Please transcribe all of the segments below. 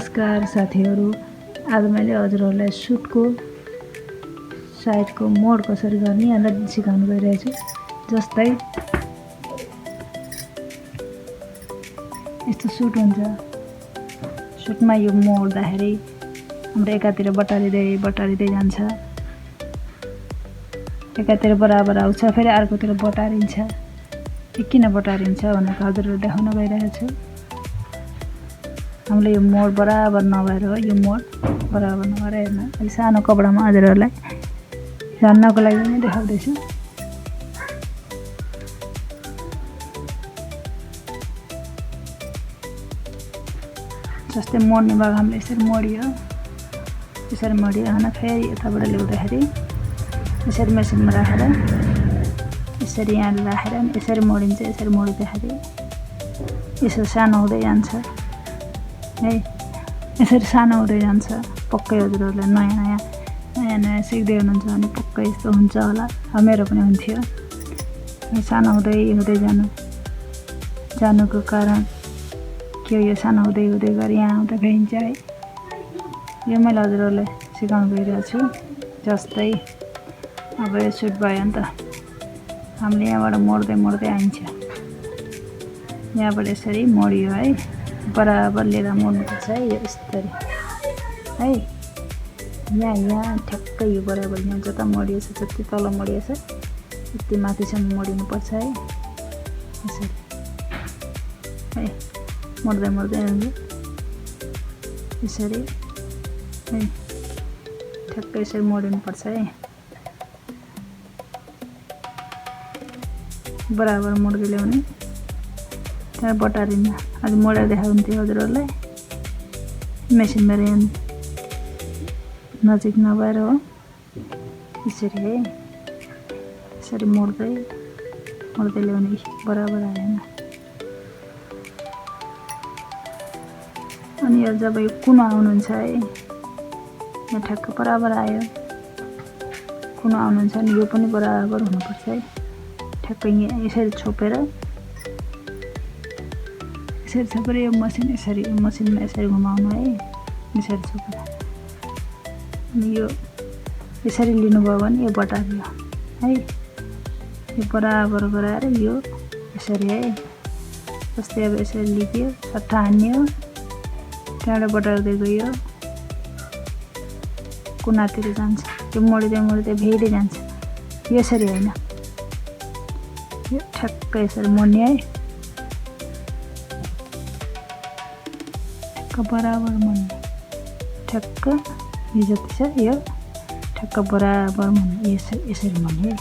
नमस्कार साथीहरु, आज मैले हजुरहरुलाई सुटको साइडको मोड कसरी गर्ने भनेर सिकाउन गइरहेछु। जस्तै यस्तो सुट हुन्छ। सुटमा यो मोड्दाखेरि हाम्रो एकातिर बटारिँदै जान्छ, एकातिर बराबर आउँछ, फेरि अर्कोतिर बटारिन्छ। यो किन बटारिन्छ भनेर हजुरहरु देखाउन गइरहेछु। हामीले यो मोड बराबर नभएर हो, यो मोड बराबर नभएर हेर्न अलि सानो कपडामा हजुरहरुलाई जान्नको लागि नै देखाउँदैछु। जस्तै मोड्ने भाग हामीले यसरी मोडियो, होइन फेरि यताबाट ल्याउँदाखेरि यसरी मेसिनमा राखेर यसरी यहाँ राखेर यसरी मोडिन्छ। यसरी मोडिँदाखेरि यसो सानो हुँदै जान्छ है, यसरी सानो हुँदै जान्छ। पक्कै हजुरहरुलाई नयाँ सिक्दै हुनुहुन्छ भने पक्कै यस्तो हुन्छ होला। मेरो पनि हुन्थ्यो। सानो हुँदै जानुको कारण के हो, यो सानो हुँदै गएर यहाँ आउँदा भेटिन्छ है। यो मैले हजुरहरुलाई सिकाउन गइरहेको छु। जस्तै अब यो सुट भयो नि त, हामीले यहाँबाट मोड्दै आइन्छ। यहाँबाट यसरी मोडियो है, बराबर लिएर मोड्नुपर्छ है। यो यस्तरी है, यहाँ ठ्याक्कै यो बराबर यहाँ जता मोडिएछ, जति तल मोडिएछ त्यति माथिसम्म मोडिनुपर्छ है। यसरी है, मोड्दै यसरी है, ठ्याक्कै यसरी मोडिनुपर्छ है। बराबर मोड्दै ल्याउने, त्यहाँ बटारिन्न। आज मोडेर देखाउँथ्यो हजुरहरुलाई। मेसिनमा नजिक नभएर हो, यसरी है, यसरी मोड्दै ल्याउने। बराबर आएन। अनि यो जब यो कुनो आउनुहुन्छ है, यहाँ ठ्याक्क बराबर आयो। कुनो आउनुहुन्छ नि यो पनि बराबर हुनुपर्छ है। ठ्याक्कै यहाँ यसरी छोपेर यो मसिनमा यसरी घुमाउनु है, यसरी छोपेर। अनि यो यसरी लिनुभयो भने यो बटारियो है। यो बराबर गराएर यो यसरी है, जस्तै अब यसरी लिदियो, सट्टा हान्यो, त्यहाँबाट बटार्दै गयो, कुनातिर जान्छ। यो मोडिँदै भेट्दै जान्छ। यसरी होइन, यो ठ्याक्क यसरी मोड्ने है, ठ्याक्क बराबर मोड्ने। ठ्याक्क यो जति छ यो ठ्याक्क बराबर मोड्ने, यसरी मोड्ने है।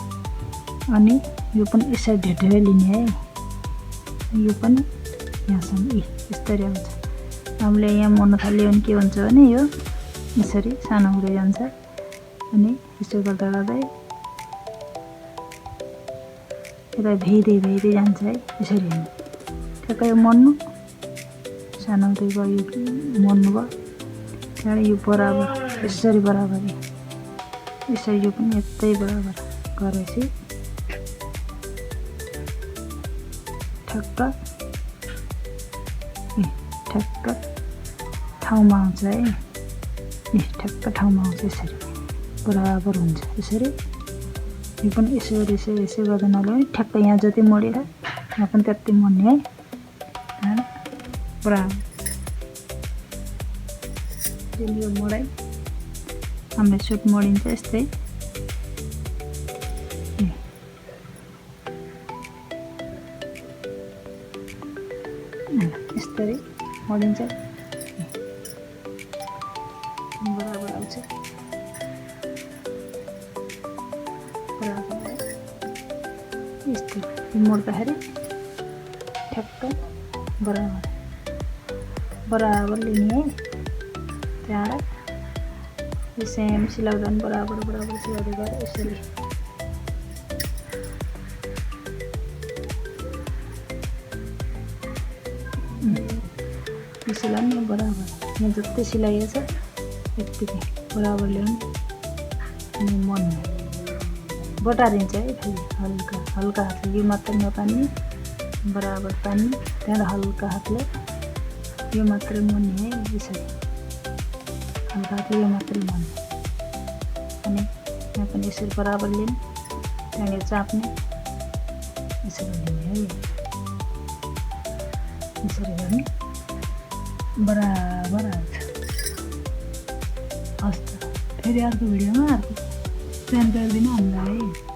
अनि यो पनि यसरी ढेर लिने है। यो पनि यहाँसम्म यस्तरी आउँछ। हामीले यहाँ मोड्न थाल्यो भने के हुन्छ भने यो यसरी सानो हुँदै जान्छ। अनि यसो गर्दा यसलाई भेट्दै जान्छ है। यसरी होइन, ठ्याक्कै यो मोड्नु, सानो हुँदै गयो, यो मोड्नु भयो। त्यहाँबाट यो बराबर यसरी बराबर यसरी यो पनि यतै बराबर गरेपछि ठ्याक्क ठाउँमा आउँछ है। ठ्याक्क ठाउँमा आउँछ, यसरी बराबर हुन्छ। यसरी यो पनि यसो गर्दा नल्याउने, ठ्याक्क यहाँ जति मोडेर यहाँ पनि त्यति मोड्ने है। बराबर यो मोडाइ हामीले सुट मोडिन्छ यस्तै। यस्तरी मोडिन्छ, बराबर आउँछ। बराबर यस्तो मोड्दाखेरि ठ्याक्क बराबर लिने है। त्यहाँबाट यो सेम सिलाउँदा पनि बराबर सिलाउँदै गएर यसरी सिलाउने बराबर। यहाँ जति सिलाइएछ त्यतिकै बराबर ल्याउने अनि मोड्ने। बटारिन्छ है, फेरि हल्का हातले यो मात्र नपानी, बराबर पानी, त्यहाँबाट हल्का हातले यो मात्र मोड्ने है। यसरी अन्त यो मात्रै मन अनि यहाँ पनि यसरी बराबर लिने त्यहाँनिर चाप्ने यसरी लिने है यसरी गर्ने बराबर आउँछ हस् त फेरि अर्को भिडियोमा अर्को प्लान गरिदिनु हामीलाई है।